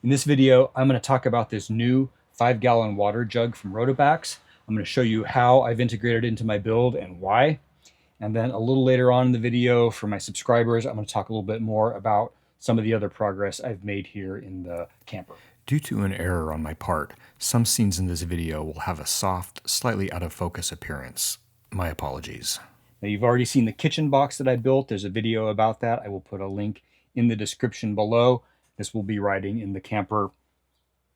In this video, I'm going to talk about this new 5-gallon water jug from Rotopax. I'm going to show you how I've integrated it into my build and why. And then a little later on in the video, for my subscribers, I'm going to talk a little bit more about some of the other progress I've made here in the camper. Due to an error on my part, some scenes in this video will have a soft, slightly out of focus appearance. My apologies. Now, you've already seen the kitchen box that I built. There's a video about that. I will put a link in the description below. This will be riding in the camper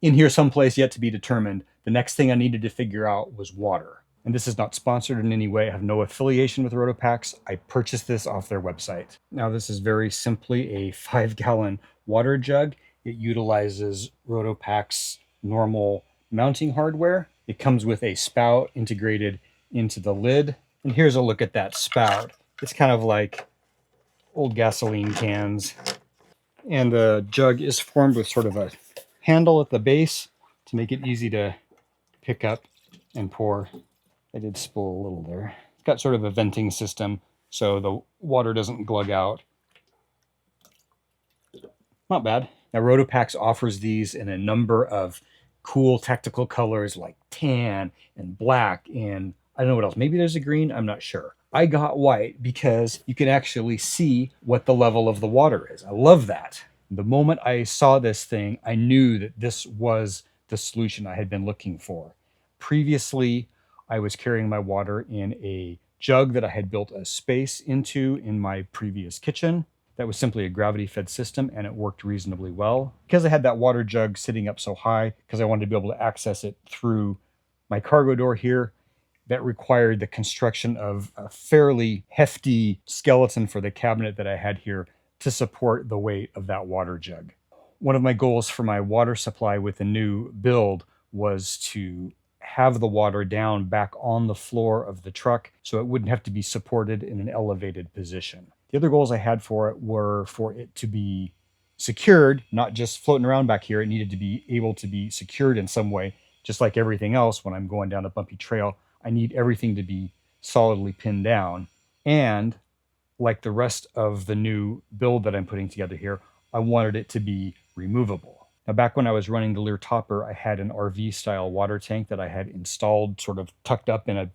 in here someplace yet to be determined. The next thing I needed to figure out was water. And this is not sponsored in any way. I have no affiliation with Rotopax. I purchased this off their website. Now, this is very simply a 5-gallon water jug. It utilizes Rotopax normal mounting hardware. It comes with a spout integrated into the lid. And here's a look at that spout. It's kind of like old gasoline cans. And the jug is formed with sort of a handle at the base to make it easy to pick up and pour. I did spill a little there. It's got sort of a venting system so the water doesn't glug out. Not bad. Now, Rotopax offers these in a number of cool tactical colors like tan and black and I don't know what else. Maybe there's a green, I'm not sure. I got white because you can actually see what the level of the water is. I love that. The moment I saw this thing, I knew that this was the solution I had been looking for. Previously, I was carrying my water in a jug that I had built a space into in my previous kitchen. That was simply a gravity-fed system, and it worked reasonably well. Because I had that water jug sitting up so high, because I wanted to be able to access it through my cargo door here, that required the construction of a fairly hefty skeleton for the cabinet that I had here to support the weight of that water jug. One of my goals for my water supply with the new build was to have the water down back on the floor of the truck so it wouldn't have to be supported in an elevated position. The other goals I had for it were for it to be secured, not just floating around back here. It needed to be able to be secured in some way, just like everything else when I'm going down a bumpy trail. I need everything to be solidly pinned down. And like the rest of the new build that I'm putting together here, I wanted it to be removable. Now, back when I was running the Lear topper, I had an RV style water tank that I had installed sort of tucked up in an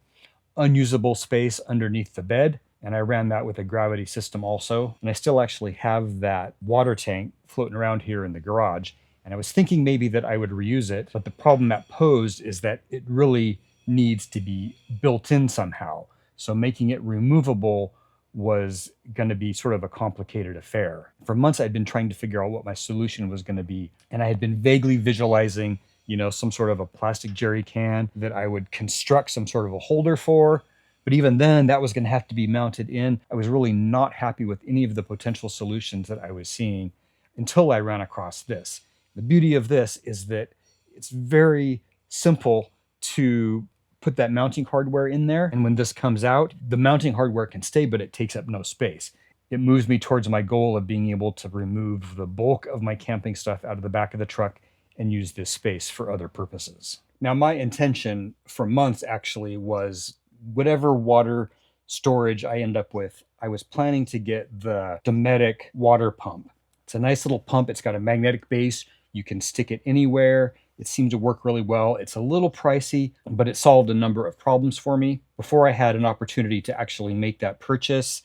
unusable space underneath the bed. And I ran that with a gravity system also. And I still actually have that water tank floating around here in the garage. And I was thinking maybe that I would reuse it, but the problem that posed is that it really needs to be built in somehow. So making it removable was going to be sort of a complicated affair. For months, I'd been trying to figure out what my solution was going to be. And I had been vaguely visualizing, some sort of a plastic jerry can that I would construct some sort of a holder for. But even then, that was going to have to be mounted in. I was really not happy with any of the potential solutions that I was seeing until I ran across this. The beauty of this is that it's very simple to put that mounting hardware in there. And when this comes out, the mounting hardware can stay, but it takes up no space. It moves me towards my goal of being able to remove the bulk of my camping stuff out of the back of the truck and use this space for other purposes. Now, my intention for months actually was whatever water storage I end up with, I was planning to get the Dometic water pump. It's a nice little pump. It's got a magnetic base. You can stick it anywhere. It seemed to work really well. It's a little pricey, but it solved a number of problems for me. Before I had an opportunity to actually make that purchase,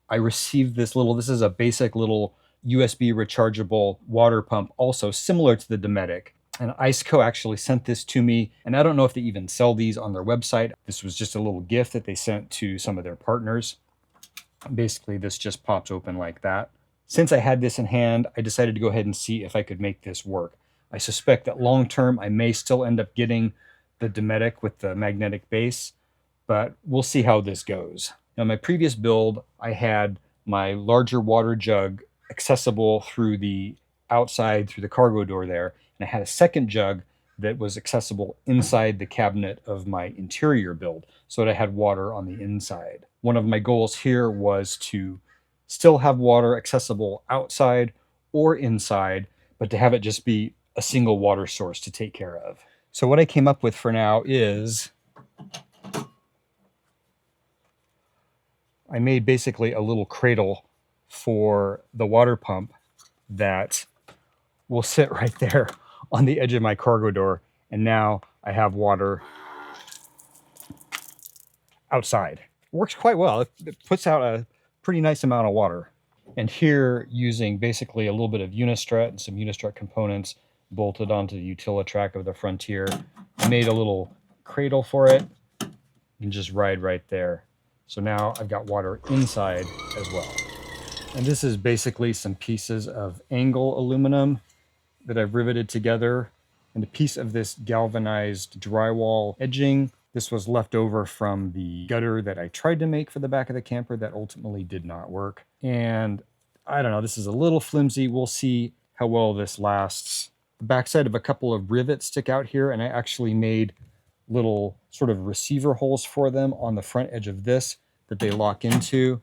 I received this is a basic little USB rechargeable water pump, also similar to the Dometic. And IceCo actually sent this to me, and I don't know if they even sell these on their website. This was just a little gift that they sent to some of their partners. Basically, this just pops open like that. Since I had this in hand, I decided to go ahead and see if I could make this work. I suspect that long term, I may still end up getting the Dometic with the magnetic base, but we'll see how this goes. Now, in my previous build, I had my larger water jug accessible through the outside, through the cargo door there, and I had a second jug that was accessible inside the cabinet of my interior build, so that I had water on the inside. One of my goals here was to still have water accessible outside or inside, but to have it just be a single water source to take care of. So what I came up with for now is I made basically a little cradle for the water pump that will sit right there on the edge of my cargo door. And now I have water outside. It works quite well. It puts out a pretty nice amount of water. And here, using basically a little bit of Unistrut and some Unistrut components bolted onto the Utilitrack of the Frontier, I made a little cradle for it. You can just ride right there. So now I've got water inside as well. And this is basically some pieces of angle aluminum that I've riveted together, and a piece of this galvanized drywall edging. This was left over from the gutter that I tried to make for the back of the camper that ultimately did not work. And I don't know, this is a little flimsy. We'll see how well this lasts. The backside of a couple of rivets stick out here, and I actually made little sort of receiver holes for them on the front edge of this that they lock into.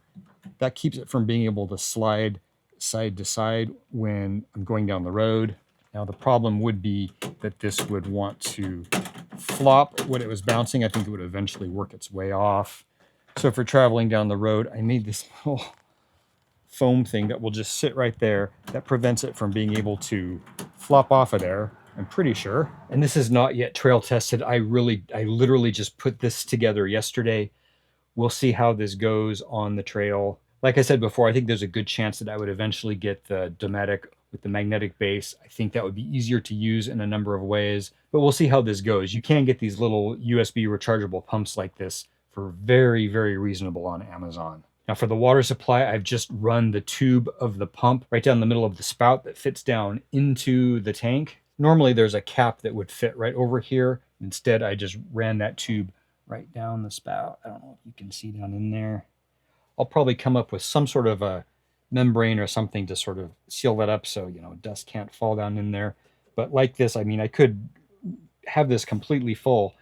That keeps it from being able to slide side to side when I'm going down the road. Now the problem would be that this would want to flop when it was bouncing. I think it would eventually work its way off. So for traveling down the road, I made this little foam thing that will just sit right there. That prevents it from being able to flop off of there, I'm pretty sure. And this is not yet trail tested. I literally just put this together yesterday. We'll see how this goes on the trail. Like I said before, I think there's a good chance that I would eventually get the Dometic with the magnetic base. I think that would be easier to use in a number of ways, but we'll see how this goes. You can get these little USB rechargeable pumps like this for very, very reasonable on Amazon. Now for the water supply, I've just run the tube of the pump right down the middle of the spout that fits down into the tank. Normally there's a cap that would fit right over here. Instead, I just ran that tube right down the spout. I don't know if you can see down in there. I'll probably come up with some sort of a membrane or something to sort of seal that up so, dust can't fall down in there. But like this, I mean, I could have this completely full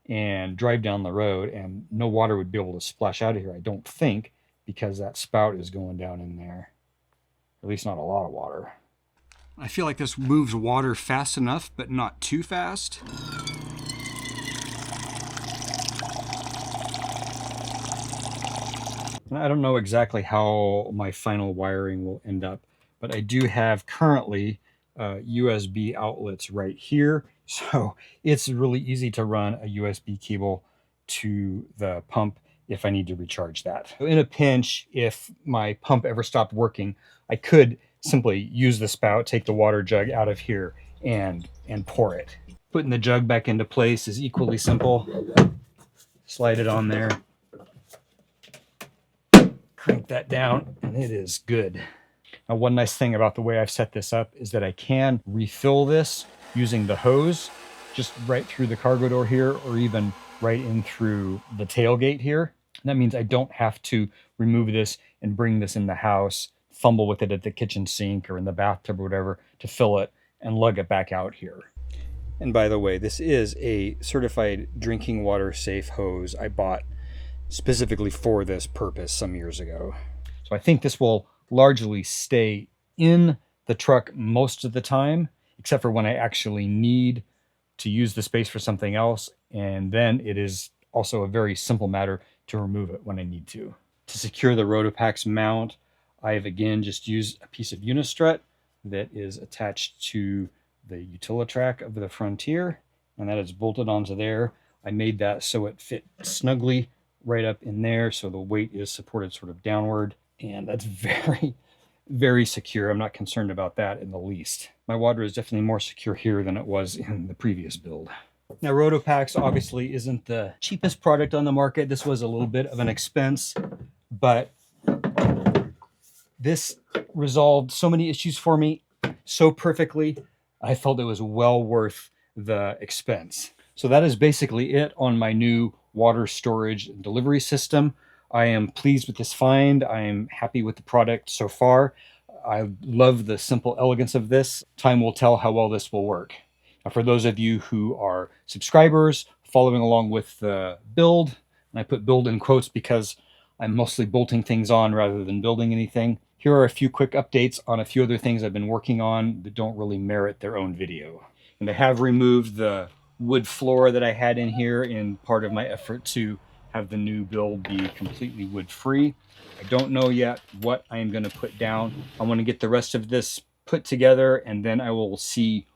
and drive down the road and no water would be able to splash out of here, I don't think, because that spout is going down in there. At least not a lot of water. I feel like this moves water fast enough, but not too fast. I don't know exactly how my final wiring will end up, but I do have currently USB outlets right here. So it's really easy to run a USB cable to the pump if I need to recharge that. In a pinch, if my pump ever stopped working, I could simply use the spout, take the water jug out of here and pour it. Putting the jug back into place is equally simple. Slide it on there. Crank that down and it is good. Now, one nice thing about the way I've set this up is that I can refill this using the hose just right through the cargo door here, or even right in through the tailgate here. And that means I don't have to remove this and bring this in the house, fumble with it at the kitchen sink or in the bathtub or whatever to fill it and lug it back out here. And by the way, this is a certified drinking water safe hose I bought specifically for this purpose some years ago. So I think this will largely stay in the truck most of the time, except for when I actually need to use the space for something else. And then it is also a very simple matter to remove it when I need to. To secure the Rotopax mount, I have again just used a piece of Unistrut that is attached to the Utilitrack of the Frontier, and that is bolted onto there. I made that so it fit snugly right up in there, so the weight is supported sort of downward, and that's very, very secure. I'm not concerned about that in the least. My water is definitely more secure here than it was in the previous build. Now, Rotopax obviously isn't the cheapest product on the market. This was a little bit of an expense, but this resolved so many issues for me so perfectly. I felt it was well worth the expense. So that is basically it on my new water storage and delivery system. I am pleased with this find. I am happy with the product so far. I love the simple elegance of this. Time will tell how well this will work. Now, for those of you who are subscribers following along with the build, and I put build in quotes because I'm mostly bolting things on rather than building anything, here are a few quick updates on a few other things I've been working on that don't really merit their own video. And I have removed the wood floor that I had in here in part of my effort to have the new build be completely wood free. I don't know yet what I am going to put down. I want to get the rest of this put together, and then I will see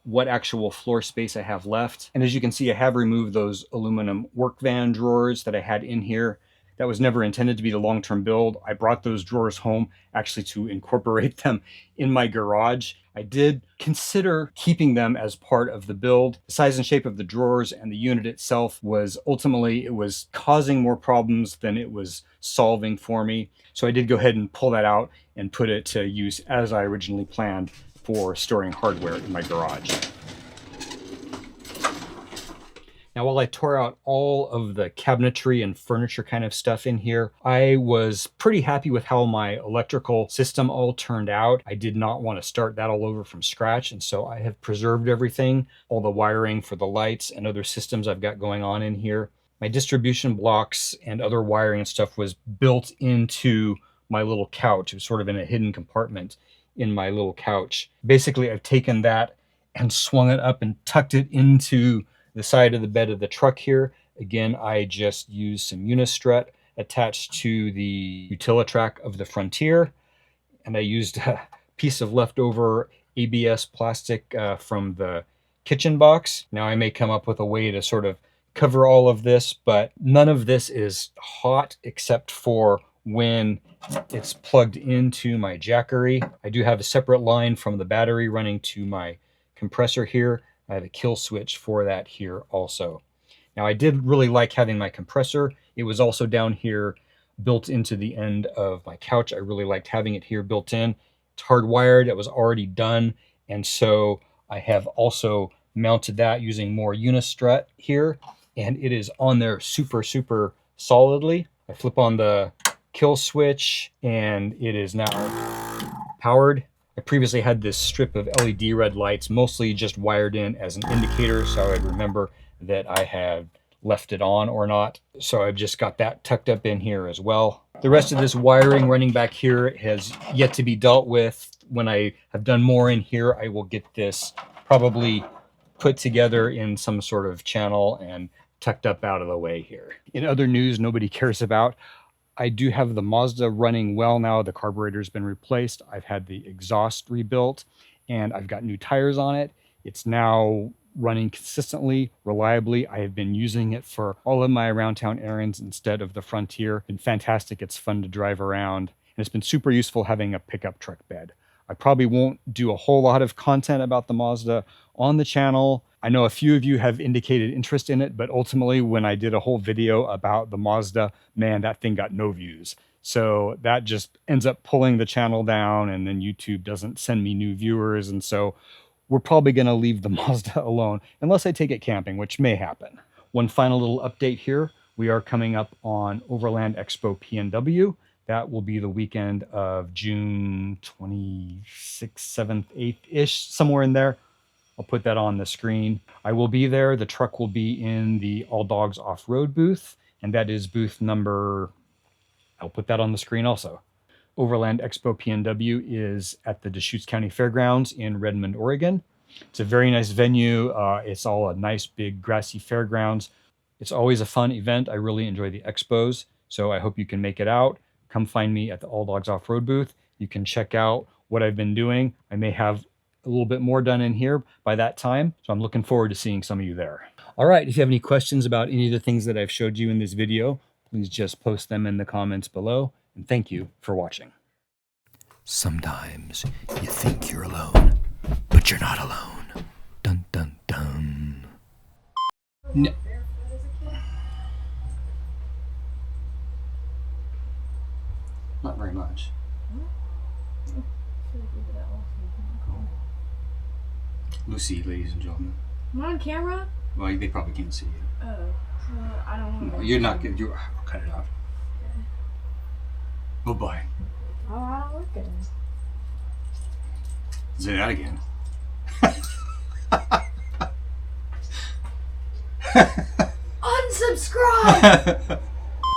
what actual floor space I have left. And as you can see, I have removed those aluminum work van drawers that I had in here. That was never intended to be the long-term build. I brought those drawers home actually to incorporate them in my garage. I did consider keeping them as part of the build. The size and shape of the drawers and the unit itself was ultimately, it was causing more problems than it was solving for me. So I did go ahead and pull that out and put it to use as I originally planned for storing hardware in my garage. Now, while I tore out all of the cabinetry and furniture kind of stuff in here, I was pretty happy with how my electrical system all turned out. I did not want to start that all over from scratch, and so I have preserved everything, all the wiring for the lights and other systems I've got going on in here. My distribution blocks and other wiring and stuff was built into my little couch. It was sort of in a hidden compartment in my little couch. Basically, I've taken that and swung it up and tucked it into the side of the bed of the truck here. Again, I just used some Unistrut attached to the Utilitrack of the Frontier, and I used a piece of leftover ABS plastic from the kitchen box. Now I may come up with a way to sort of cover all of this, but none of this is hot except for when it's plugged into my Jackery. I do have a separate line from the battery running to my compressor here. I have a kill switch for that here also. Now, I did really like having my compressor. It was also down here built into the end of my couch. I really liked having it here built in. It's hardwired. It was already done. And so I have also mounted that using more Unistrut here. And it is on there super, super solidly. I flip on the kill switch and it is now powered. I previously had this strip of LED red lights, mostly just wired in as an indicator, so I'd remember that I had left it on or not. So I've just got that tucked up in here as well. The rest of this wiring running back here has yet to be dealt with. When I have done more in here, I will get this probably put together in some sort of channel and tucked up out of the way here. In other news nobody cares about, I do have the Mazda running well now. The carburetor's been replaced. I've had the exhaust rebuilt and I've got new tires on it. It's now running consistently, reliably. I have been using it for all of my around town errands instead of the Frontier. It's been fantastic. It's fun to drive around. And it's been super useful having a pickup truck bed. I probably won't do a whole lot of content about the Mazda on the channel. I know a few of you have indicated interest in it, but ultimately when I did a whole video about the Mazda, man, that thing got no views. So that just ends up pulling the channel down, and then YouTube doesn't send me new viewers. And so we're probably going to leave the Mazda alone unless I take it camping, which may happen. One final little update here. We are coming up on Overland Expo PNW. That will be the weekend of June 26th, 7th, 8th-ish, somewhere in there. I'll put that on the screen. I will be there. The truck will be in the All Dogs Off-Road booth, and that is booth number, I'll put that on the screen also. Overland Expo PNW is at the Deschutes County Fairgrounds in Redmond, Oregon. It's a very nice venue. It's all a nice big grassy fairgrounds. It's always a fun event. I really enjoy the expos, so I hope you can make it out. Come find me at the All Dogs Off-Road booth. You can check out what I've been doing. I may have a little bit more done in here by that time, so I'm looking forward to seeing some of you there. All right, if you have any questions about any of the things that I've showed you in this video, please just post them in the comments below, and thank you for watching. Sometimes you think you're alone, but you're not alone. Dun dun dun. No. Not very much. Lucy, ladies and gentlemen. Am I on camera? Well, they probably can't see you. Oh, I don't know. No, you're not good. I'll cut it out. Okay. Bye-bye. Oh, I don't look at it. Say that again. Unsubscribe!